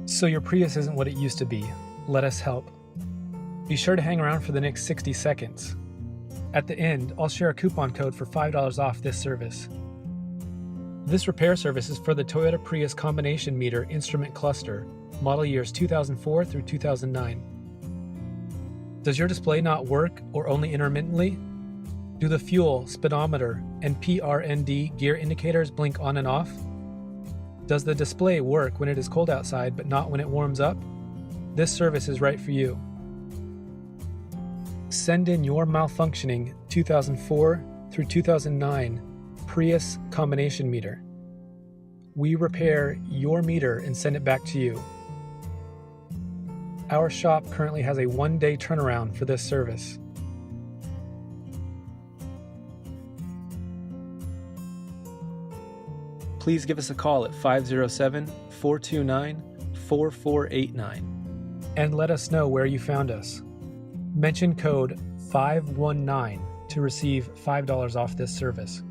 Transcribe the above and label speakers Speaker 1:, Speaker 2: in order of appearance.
Speaker 1: So your Prius isn't what it used to be. Let us help. Be sure to hang around for the next 60 seconds. At the end, I'll share a coupon code for $5 off this service. This repair service is for the Toyota Prius combination meter instrument cluster, model years 2004 through 2009. Does your display not work or only intermittently? Do the fuel, speedometer, and PRND gear indicators blink on and off? Does the display work when it is cold outside but not when it warms up? This service is right for you. Send in your malfunctioning 2004 through 2009 Prius combination meter. We repair your meter and send it back to you. Our shop currently has a 1-day turnaround for this service. Please give us a call at 507-429-4489 and let us know where you found us. Mention code 519 to receive $5 off this service.